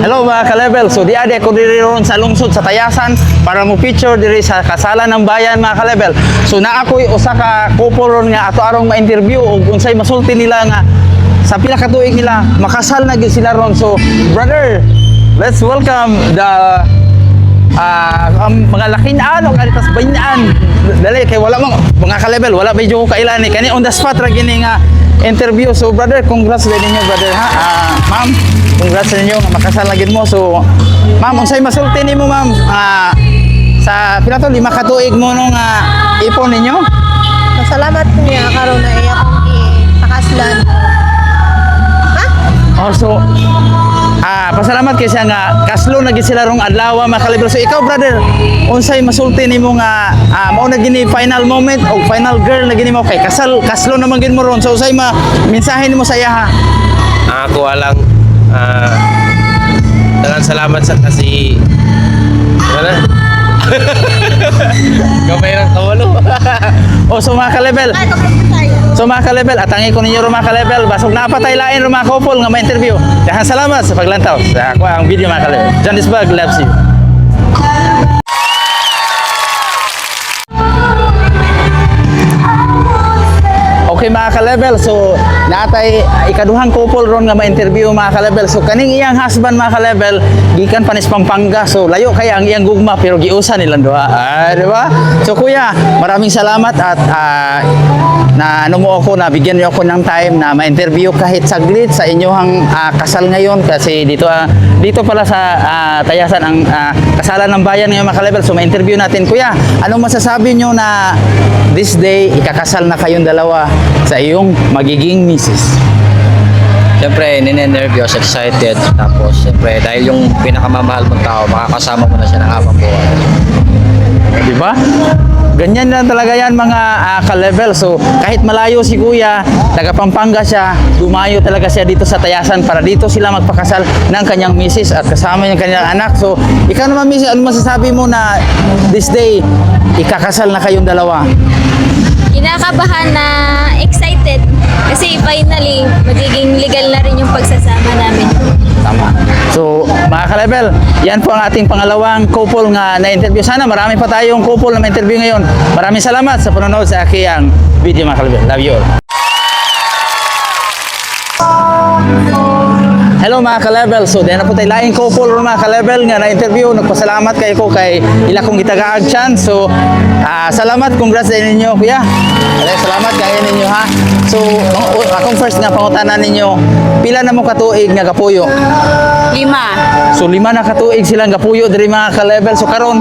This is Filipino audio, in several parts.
Hello mga ka-level. So di ade ko diri ron sa lungsod sa Tayasan para mo feature diri sa kasalan ng bayan mga ka-level. So naa ko'y usa ka couple ron nga ato arong ma-interview ug unsay masulti nila nga sa pila ka tuig nila makasal na gyud sila ron. So brother, let's welcome the mga lakinaan o kanitas baynaan. Dali kay wala mo mga ka-level, wala medyo ko kailan ni kani on the spot ra gini nga interview. So brother, congrats din ninyo brother ha. Ma'am, congrats sa inyo nga makasal na gid mo. So ma'am, unsay masulti nimo ma'am? Sa pila to 5 ka tuig mo nung ipon ninyo? Salamat niya karon na iya kong ipakaslan. Ha? Also, pasalamat kay siya nga kaslo na gid sila rong adlaw mga ka-level. So ikaw brother, unsay masulti nimo nga mao na gini final moment o final girl na gini mo kay kaslo naman gid mo ron. So unsay mensahe nimo sa iya ha? Ako alang daghang salamat sa kasi wala. Gamay ng kawalo. So mga ka-level, Ay, kapag tayo. so mga ka-level, atangi ko ninyo mga ka-level, basog napatay lain mga couple nga ma-interview. Daghang salamat sa paglantaw sa ako ang video mga ka-level. John Disbag loves you. Okay mga ka-level, so natay ikaduhang couple ron nga ma-interview mga ka-level. So kaning iyang husband mga ka-level gikan panis Pampanga. So layo kaya ang iyang gugma pero giusa nilang duha. Di ba? So kuya, maraming salamat at na ano mo ako na bigyan niyo ako ng time na ma-interview kahit saglit sa inyong kasal ngayon kasi dito pala sa Tayasan ang kasalan ng bayan ngayon mga ka-level. So ma-interview natin kuya. Anong masasabi niyo na this day ikakasal na kayong dalawa sa iyong magiging misis? Siyempre, nine-nervous, excited. Tapos, siyempre, dahil yung pinakamamahal mong tao, makakasama mo na siya ng habang buhay. Di ba? Ganyan lang talaga yan mga ka-level. So kahit malayo si kuya, taga Pampanga siya, dumayo talaga siya dito sa Tayasan para dito sila magpakasal ng kanyang misis at kasama yung kanyang anak. So ikaw naman misis, ano masasabi mo na this day ikakasal na kayong dalawa? Kinakabahan na excited kasi finally magiging legal na rin yung pagsasama namin. Tama. So, mga ka-level, yan po ang ating pangalawang couple nga na-interview. Sana marami pa tayong couple na ma-interview ngayon. Maraming salamat sa panonood sa aking video mga ka-level. Love you all. Hello mga ka-level. So, din na po tayo laing couple mga ka-level nga na-interview. Nagpasalamat kayo ko kay ila kong gitagaag chance. So, salamat. Congrats din ninyo, kuya. Salamat kaya ninyo ha. So, akong first nga pangutanan ninyo, pila na mo katuig nga gapuyo? 5. So 5 na katuig silang gapuyo diri mga ka-level. So karon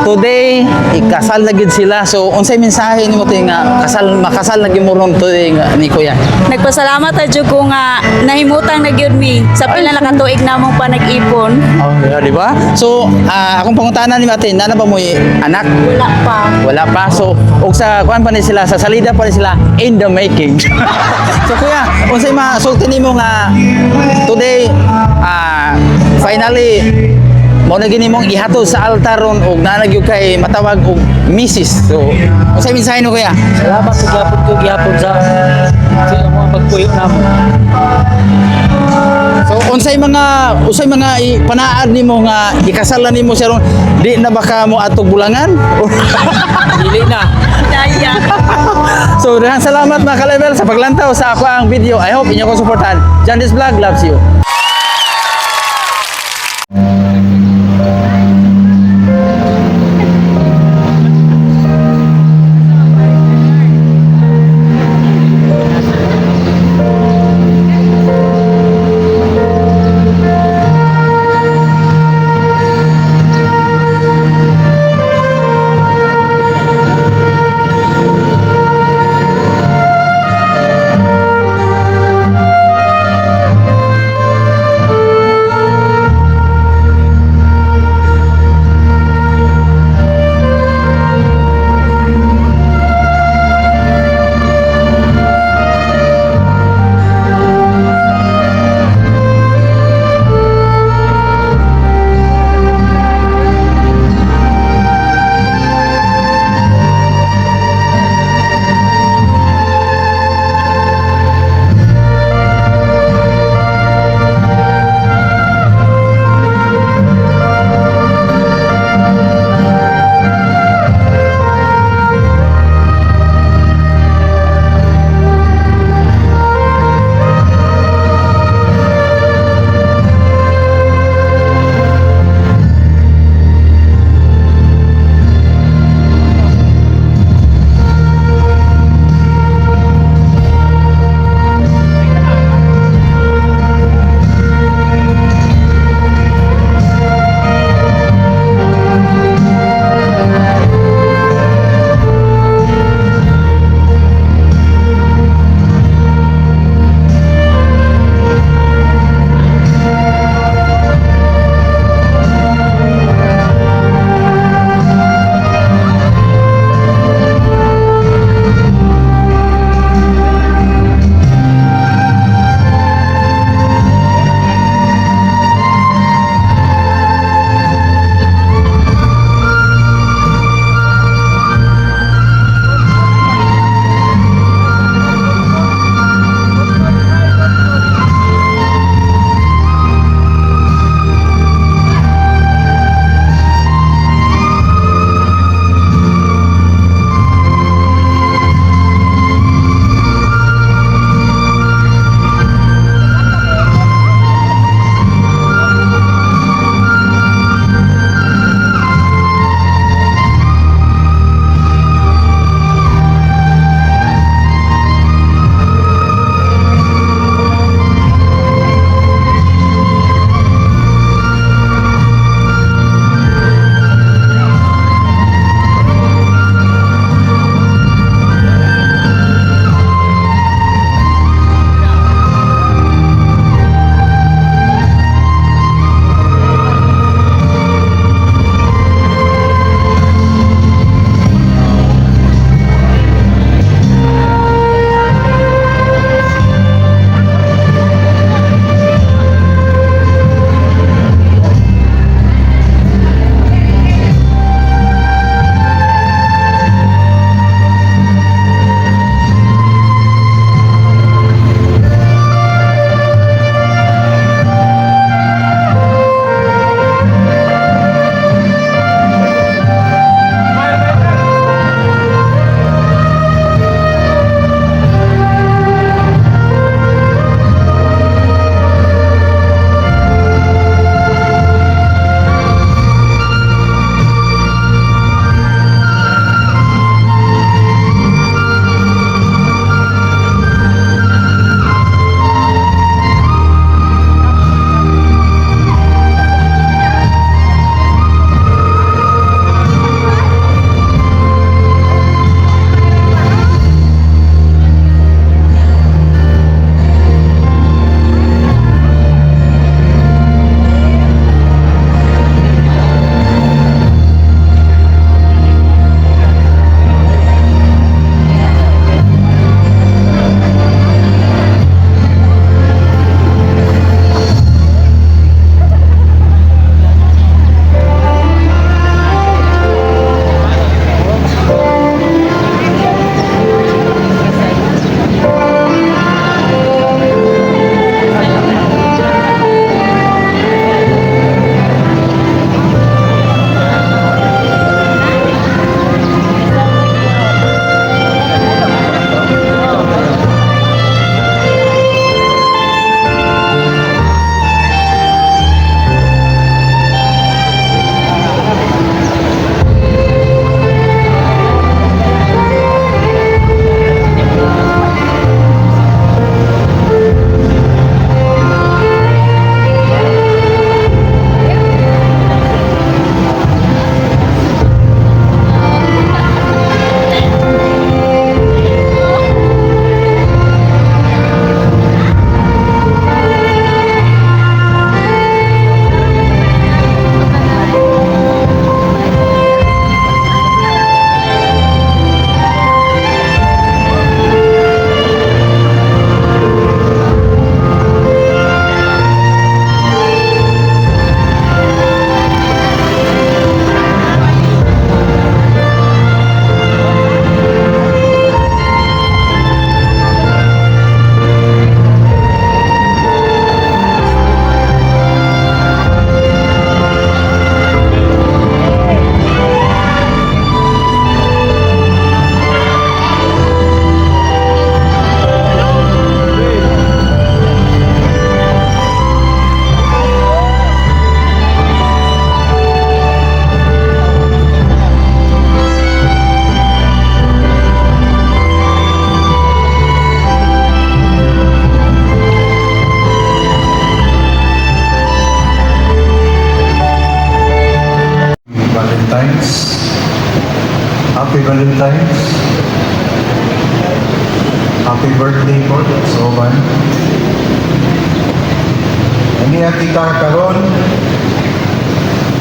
today ikasal na gid sila. So unsay mensahe nimo ti nga makasal na gid mo ron today ni kuya? Nagpasalamat ta jud ko nga nahimutang na gyud mi sa pila na katuig namong pa nag-ipon. Oh, yeah, di ba? So akong pangutanan ni Matin, na ba mo anak? Wala pa. Wala pa. So og sa kuan pa ni sila, sa salida pa ni sila in the making. So kuya, unsay masulti nimo nga today finally mo na gini mong ihatod sa altar ron og nanagyo kay matawag og misis. So unsay mensahe no kuya? Salamat sa gihapon sa mga pagpuyo namo. So unsay mga panaad nimo nga ikasal na nimo siya ron, di na baka mo atog bulangan? Dili na. Daya. So daghang salamat mga ka-level sa paglantaw sa ako ang video. I hope inyo ko suportahan. Jandis Vlog loves you. Valentine's. Happy birthday po sa Oman. Aniya kita karon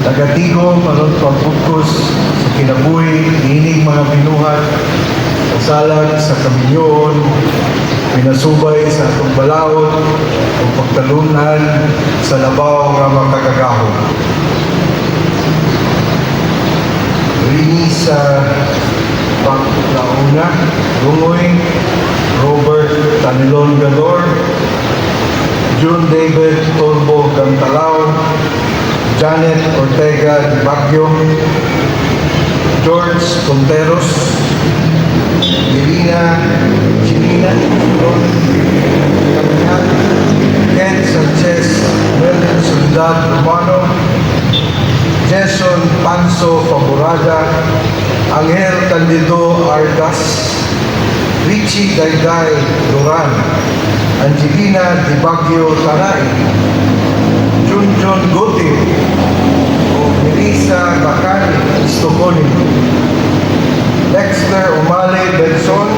tagatigo maron pag-focus sa kinabuhi ining mga binuhat sa salag sa kaminyon pinasubay sa atong balaod o pagtalunan sa labaw nga makakagahon. Rini sa paglauna, Lungoy, Robert Tanilon Gador, June David Torbo Gantalao, Janet Ortega de Baguio, George Conteros, Irina Chimina, Ken Sanchez, Melvin Soledad Romano, Jason Panso Faborada, Angel Candido Ardas, Richie Dayday Duran, Angelina Di Baguio Taray, Junjun Gote, Melissa Bacani Istoconi, Dexter Umale Benson,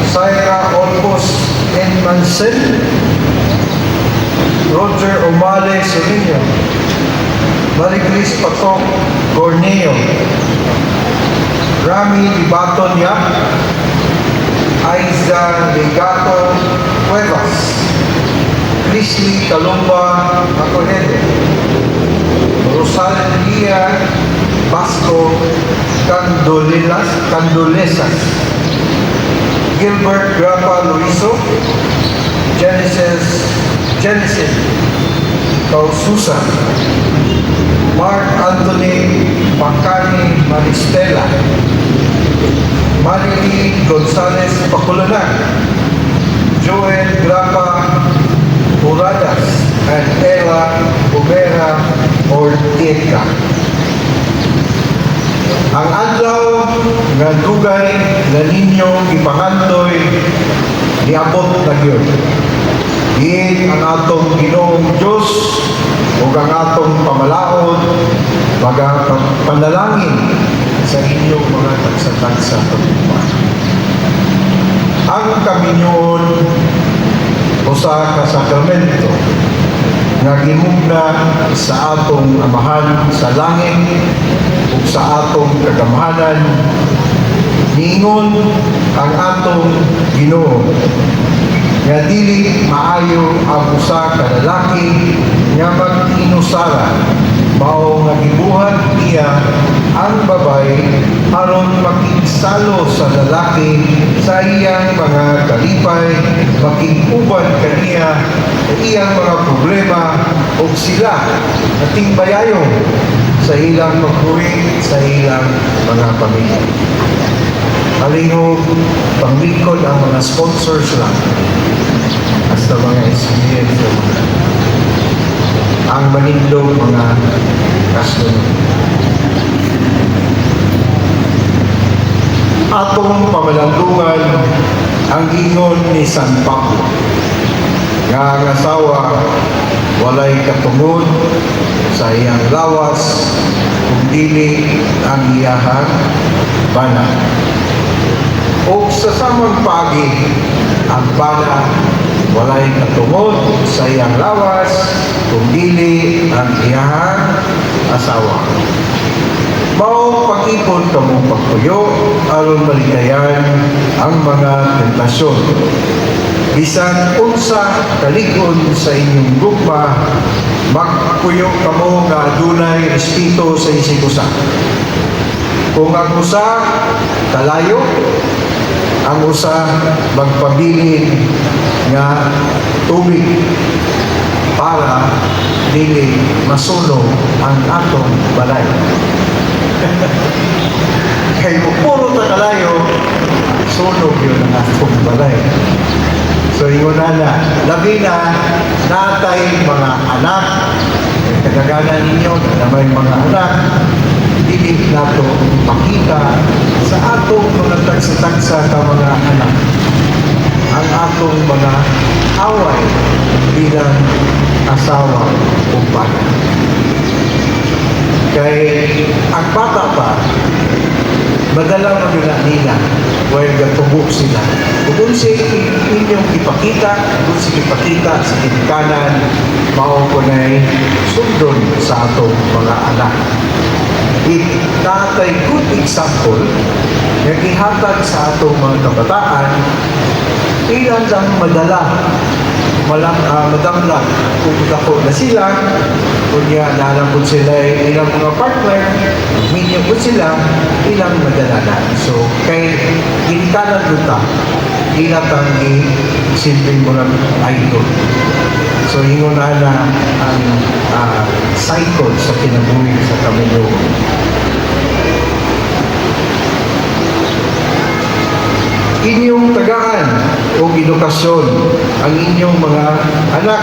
Syra Olmos N. Mansell, Roger Umale Serino, Maricris Patok Gorneo, Rami Libaton Yap, Aiza Legato Cuevas, Christy Calumba Macolede, Rosalia Basco Candolesas, Gilbert Grapa Luiso, Genesis Caususa, Mark Anthony Bacani Maristela, Marily Gonzalez Paculanan, Joel Grapa Uradas, and Ella Ubera Ortega. Ang adlaw nga dugay na ninyo ipangandoy niabot na gyud. Diin ang atong Ginoong Diyos ug ang atong pamalaod panalangin sa inyong mga tagsa-tagsa pagpupan. Ang kaminyoon usa ka sakramento nga gimugna sa atong amahan sa langit ug sa atong kagamhanan niingon ang atong Ginoo nga dili maayo ang usa ka lalaki nga mag-inusara mao nga gibuhat niya ang babae aron makigsalo sa lalaki sa iyang mga kalipay, makiguban kaniya sa iyang mga problema o sila natingbayayon sa ilang pagbuhi sa ilang mga pamilya. Halingog, panglingkod ang mga sponsors lang hasta mga experience ng mga ang manindong mga kasunod. Atong pamalandungan ang ingon ni San Pablo nga ang asawa walay katungod sa iyang lawas kung dili ang iyahang bana. O sa samang pagi ang bana walay katungod sa iyang lawas kung dili ang iyahang asawa. Mao pag-ipon kamong pagpuyo aron maligayan ang mga tentasyon. Bisan unsa kalikon sa inyong gugma, magpuyo kamo nga adunay respeto sa isig usa. Kung ang usa kalayo, ang usa magpabilin nga tubig para dili masunog ang atong balay. Kay puro ta kalayo, sunog yun ang atong balay. So ingon na, labi na natay mga anak, kadaghanan ninyo na may mga anak, dili nato makita sa atong mga tagsa-tagsa ka mga anak ang atong mga away bilang asawa o bata. Kay ang bata pa madala mo yun na nila while gatubo sila. Kung si inyong ipakita, kung si ipakita sa kinikanan, mao ko na'y sundon sa atong mga anak. Natay good example na gihatag sa atong mga kabataan, ilan lang madala madamlag kung dako na sila, kunya nalambot sila ilang mga partner, minyo po sila, ilang madala na. So, kay ginikanan luta, ilatang silbing mo ng idol. So, ingon na ang cycle sa kinabuhi sa Kamilo. Inyong tagaan o edukasyon ang inyong mga anak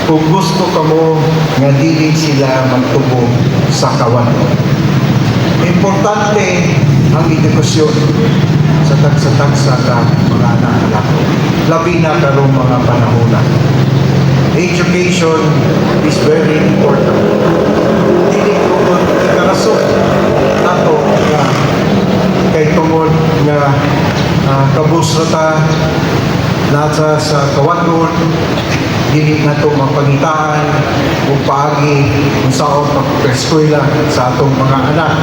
kung gusto kamo nga dili sila magtubo sa kawan. Importante ang edukasyon sa tagsa-tagsa ka mga anak-anak. Labi na karong mga panahon. Education is very important. Dili ko ikarason ato nga kay tungod nga kabusrata nasa sa kawadon, dili na ito mapangitaan o paagi kung saan pag-eskwela sa atong mga anak.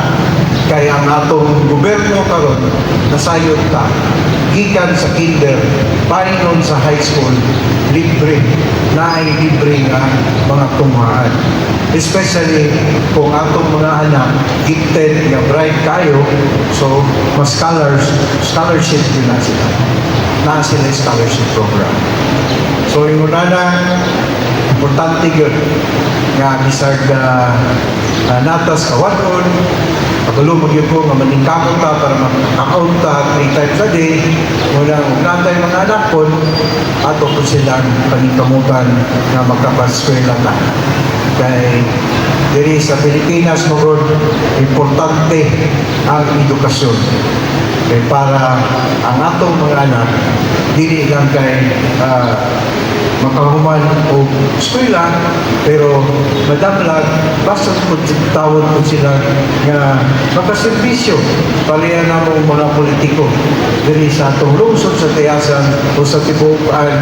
Kaya ang atong gobyerno karon nasayod ta gikan sa kinder paingon sa high school libre na ay libre nga mga tunghaan, especially kung atong mga anak gifted nga bright kayo, so mas scholarship din na sila scholarship program. So yung una na importante yun nga bisag natas kawadon pagulumag yun po nga maningkamot ta para makakaon ta 3 times a day. Muna kung natay mga anak po ato po silang paningkamutan na magkapaskwela ta. Kaya diri sa Pilipinas magod importante ang edukasyon. Kaya para ang atong mga anak dili lang kay makahuman o eskwela, pero madamlag basta po tawag po sila nga makaservisyo palihan na mga politiko diri sa atong lungsod sa Tayasan o sa tibuan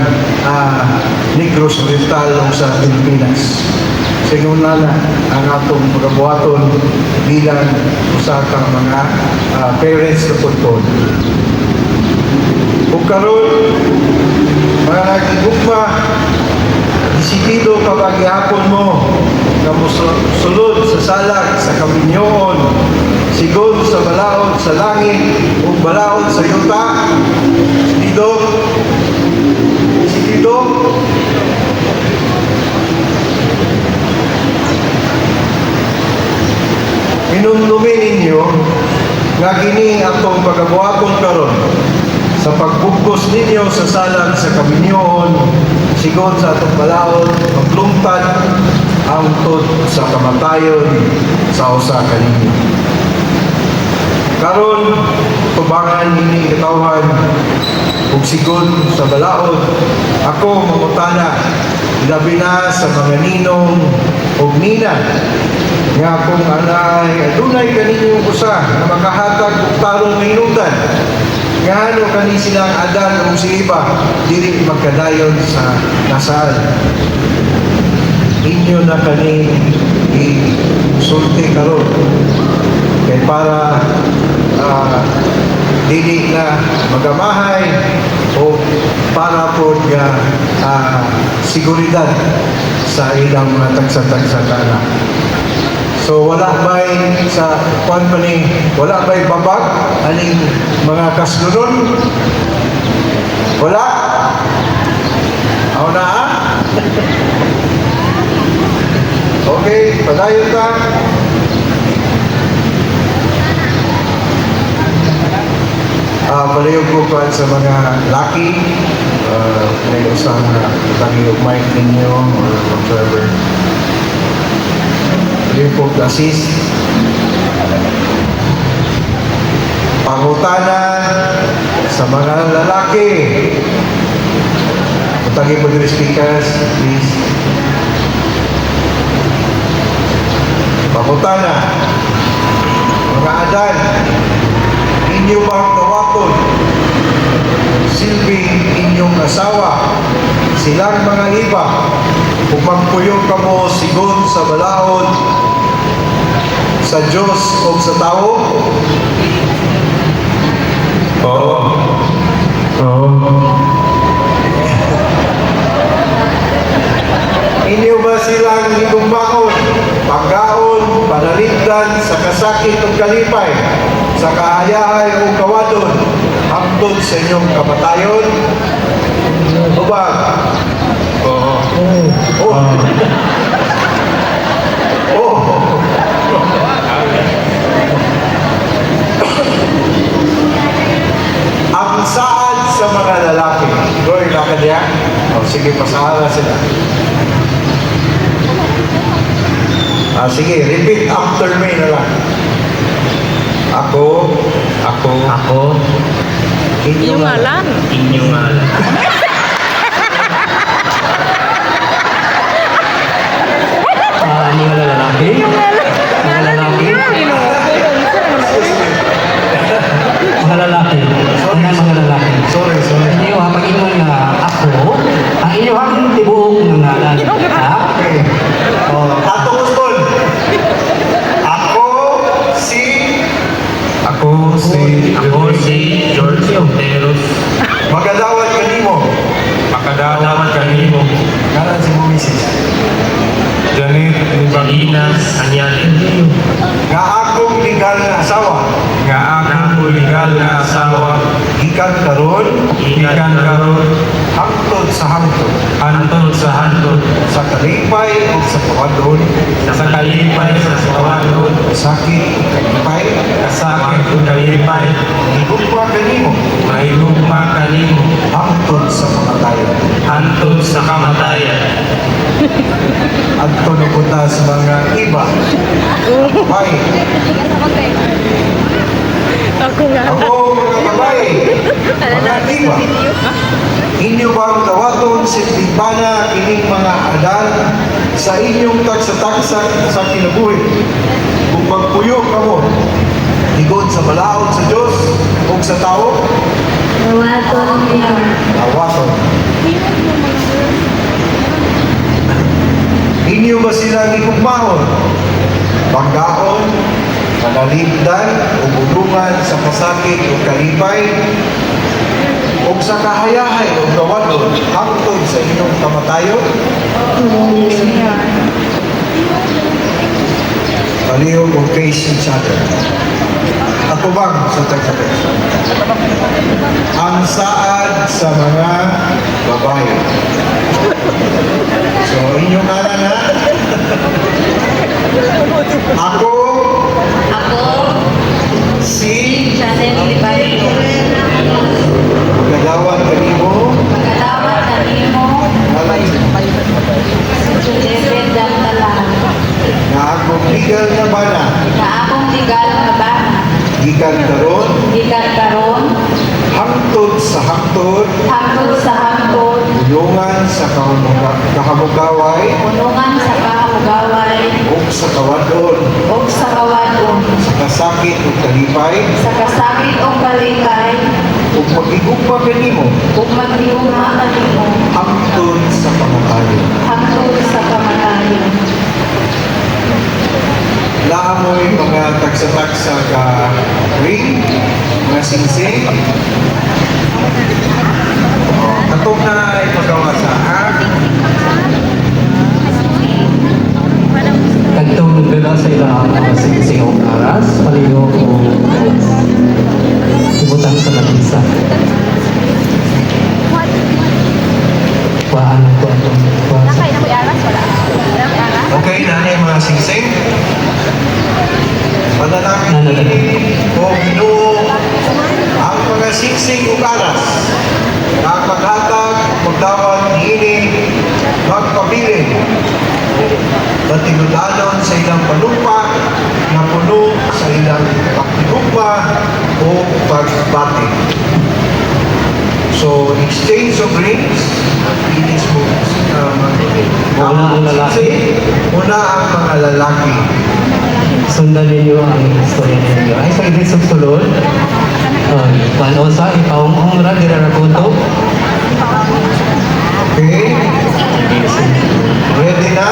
Negros Oriental o sa Pilipinas. Siguna na ang atong magabuhaton bilang usa ka mga parents na punton. O karon mga nagigugma, disipido kapag ihapon mo na sulod sa salag sa kaminyoon, sigod sa balaod sa langit o balaod sa yuta. Disipido, inumlumin ninyo nga kini atong pagabuhaton karon sa pagbugkos ninyo sa salag sa kaminyoon, sigod sa atong balaod, maglungtad ang tod sa kamatayon sa usa ka ninyo. Karon tubangan ini katawhan ug sigod sa balaod, ako mangutana labi na sa mga ninong ug nina nga kung adunay kaninyong usa na makahatag og tarong hinungdan nga ano kani silang adan o si iba dili magkadayon sa kasal, inyo na kani isulti karon kay para dili na magamahay o para po seguridad sa ilang mga tagsa-tagsa na. So wala ba'y sa company, wala ba'y babag aning mga kaslunon? Wala? Ako na Okay, padayon ta. Palihog ko pa sa mga laki, may usang palihog mic ninyo or whatever. Palihog po assist. Pangutanan sa mga lalaki. Utagi po dito speakers, please. Pangutanan. Mga adan. silang mga iba, kung magpuyo ka mo sigon sa balaod, sa Diyos o sa tao? Oo. Inyo ba silang igumbaon, pagkaon, panaligdan, sa kasakit o kalipay, sa kaayahay o kawadon, hangtod sa inyong kamatayon? Ubag? Oo. Oh. Ang saad sa mga lalaki. Roy, lakad yan? Sige, pasahala sila. Sige, repeat after me na lang. Ako, Yung alam. Inyong alam. Mga lalaki. Mga lalaki. Mga lalaki. Mga lalaki. sorry. Inyo ha, pag-ingon nga ako, ang inyo ha, tibuok ng ngalan. Ha? Okay. Tato Kuston. Ako si George Onteros. Magadawat kanimo. Makadalaman kanimo. Karan si mo misis. Janet Balinas Anyalin. Nga akong legal na asawa. Nga akong legal na asawa. Ikan karon, hangtod sa hangtod. Sa kalipay o sa kawadon. Sakit o kalipay. Igugma kanimo. Hangtod sa kamatayon. Adto na punta sa mga iba. Bye. Ako nga. Ako mga babae, mga iba. Inyo bang tawaton si Timpana ining mga adan sa inyong taksa-taksa sa kinabuhi? Kung magpuyo ka mo, igod sa balaod sa Diyos o sa tao? Tawaton. Inyo ba sila gigugmahon? Pagkaon, panaligdan o bulungan sa kasakit o kalipay o sa kahayahay o gawadon hangtod sa inyong kamatayon? Palihog o face each other. Ako bang sa tagsa-tagsa? Ang saad sa mga babae. So, inyong alam na? Ako si Magalawan kanimo. Na akong legal na bana. Gikan karon. Hangtod sa hangtod. Ulungan sa kahamugaway. O sa kawadon. Sa kasakit o kalipay. Ug magigugma kanimo. Hangtod sa kamatayon. Laamoy mga taksa-taksa ka ring, mga singsing. Katong na ipagawa sa Kagtong nagdala sa ilang mga singsing aras, paligo o ibutang sa labisa. Kuhaan ko atong Okay, nanay mga singsing. Panalangin o Ginoo ang mga singsing ug aras na paghatag magdawat niini magpabilin natinudalon sa ilang palupa na puno sa ilang pagtigugma o pagbati. So, exchange of rings, finish mo. Una ang lalaki. Una ang mga lalaki. Sundan ninyo ang istorya ninyo. Ay, sa ibig sulod, panosa, ipawang ra, dirarakuto. Okay? Ready na?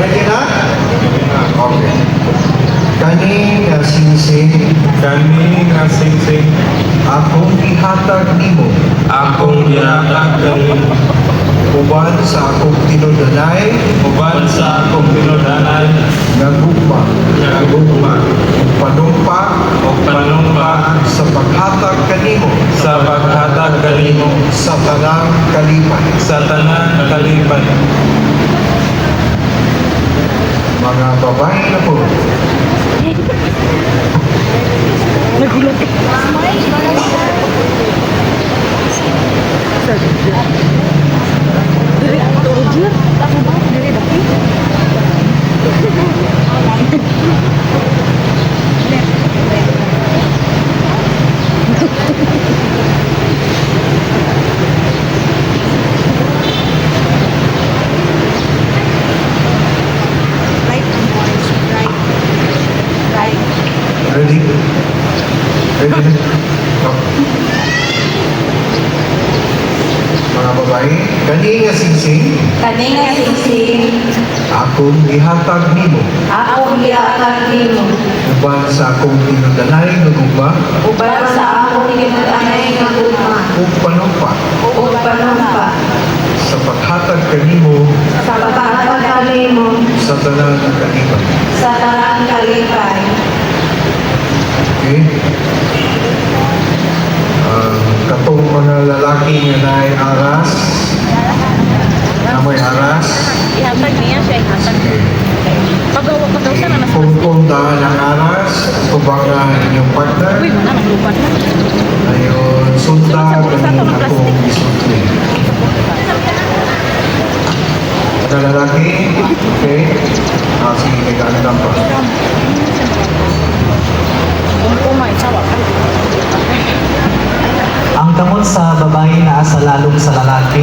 Ready na? Okay. Kani nga singsing, akong ihatag nimo, akong gihatag kanimo uban sa akong tinudanay, uban sa akong tinudanay nga gugma, nga gugma panumpa, o panumpa sa paghatag kanimo, sa paghatag kanimo sa tanang kalipay. sa tanan kalipay. Mga babae na po, ready? Ready? Oh. Mga babae, kani nga singsing, Kaninga singsing, akong ihatag nimo, akong gihatag nimo, uban sa akong tinudanay nga gugma, uban sa akong ginutanay nga gugma, ug panumpa, ug panumpa, sa paghatag kanimo sa paghatag kanimo, sa tanan nga kalipay. sa tanang kalipay. Okay? Katong mga lalaki nga naay aras, na may aras, Ihatag niya siya, ihatag. Pagawa pa daw sana nasa kung puntaan ang aras, tubangan inyong partner, Uy, wala nang lupa na. ayon, sundan kanina akong isulti. Mga lalaki, okay? Sige, nag-aandam pa. Kung kumay, sawa ka. Ang kamot sa babae na asa lalong sa lalaki.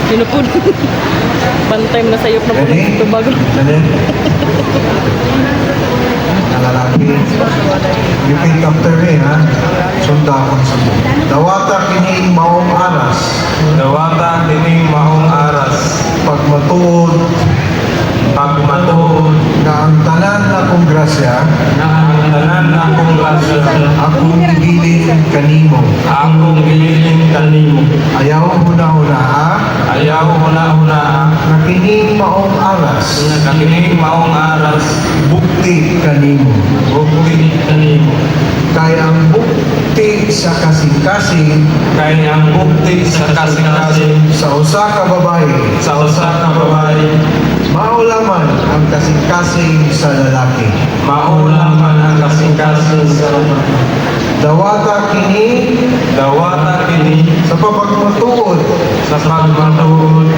Pinupun. Bantay mo na sayop na po. Ready? Tubago. Ready? Mga lalaki, repeat after me, ha? Sunda akong sundo. Dawata kining maong aras, Dawata kining maong aras pagmatuod pagmatuod na ang tanan akong grasya, na ang tanan akong grasya akong ibilin kanimo. akong gililing kanimo. Ayaw huna-huna, ha? Ayaw huna-huna Na kining maong aras, na kining maong aras bukti kanimo. bukti kanimo. Kay ang bukti sa kasing-kasing Kay ang bukti sa kasing-kasing sa usa ka babae, sa usa ka babae maulaman ang kasing-kasing sa lalaki. maulaman ang kasing-kasing sa Dawata kini dawata kini sa pagmatuod sa pagmatuod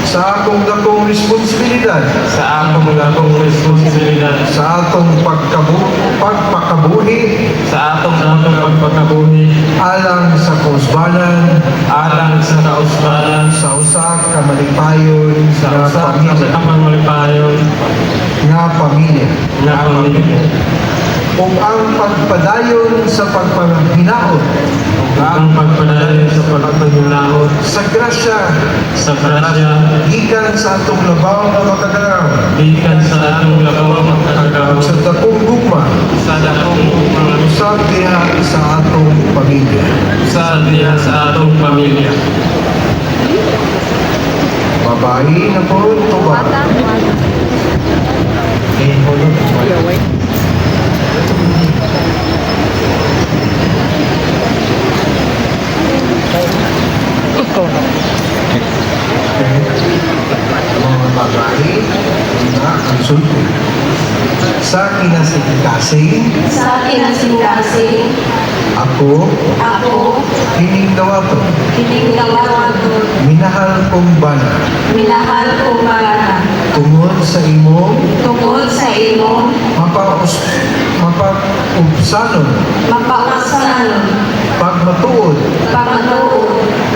sa akong dakong responsibilidad sa akong gatong responsibilidad sa atong pagpakabuhi sa atong pagpakabuhi alang sa kausbanan alang sa kausbanan sa usa ka malipayon sa nga usa pamilya ka malipayon nga pamilya nga pamilya. ug ang pagpadayon sa pagpanghinahon Ang pagpadayon sa pagpanghinahon sa grasya sa grasya gikan sa atong labaw nga makagaraw gikan sa atong labaw magkakagaw sa dakong gugma sa dakong mga sa diha sa atong pamilya. sa diha sa atong pamilya. Babae na po ito ba? Mga babae na ang sulti. Sa kinasing-kasing, Sa kinasing-kasing, ako, kining dawato, kining gawato, minahal kong bana, minahal ko para, tungod sa imo, tungkol sa imo, mapag-upsanon, mapakasanon, pagmatuod pagmatuod,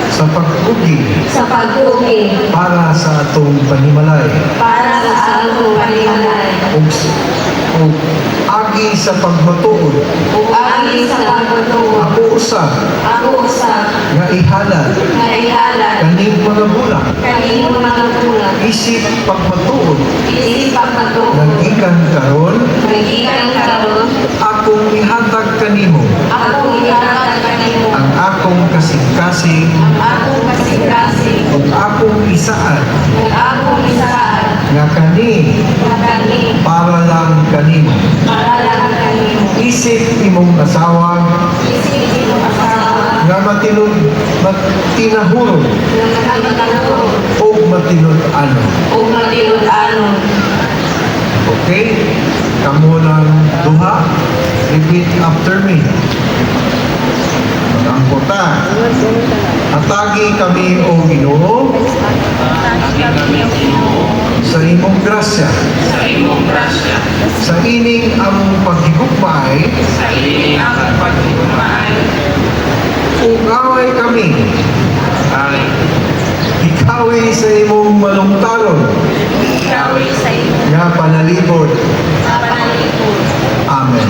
sa pag-ugi sa pag-ugi, para sa atong panimalay. para sa atong panimalay. Ug agi sa pagmatuod, ug agi sa pagtuo. ako usab Ako usab nga ihalal nga ihalal kaning mga bulan, kanimo mga bulag. isip pagmatuod, Isip pagtuo. nagikan karon, Nagikan karon. akong ihatag kanimo Ako ihatag kanimo. ang akong kasing-kasing Ang akong kasing-kasing. ug akong isaan Ug akong isaan. nga kani Nga kani. para lang kanimo. Para lang kanimo. Isip imong asawa Isip imong asawa. nga matinahurog Nga nakakaturo. o matinod-ano. Ug matilud-anon. Okay? Kamu lang duha. Repeat after me. Magangkota. Atagi kami o Ginoo sa imong grasya. Sa ining among paghigugmay. Kung away kami. Ikawi sa imong malungtaron. Nga panalibod. Amen.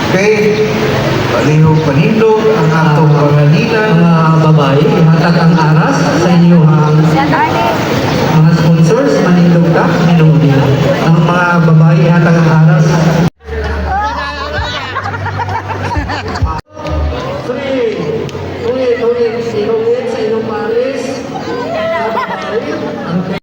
Okay, palihog panindog ang atong panganilan. Mga babae, ihatag ang aras sa inyong mga sponsors, manindog ka, minong nila. Ang mga babae, ihatag ang aras. Tuloy, sinugit sa inyong pares. Mga babae, okay.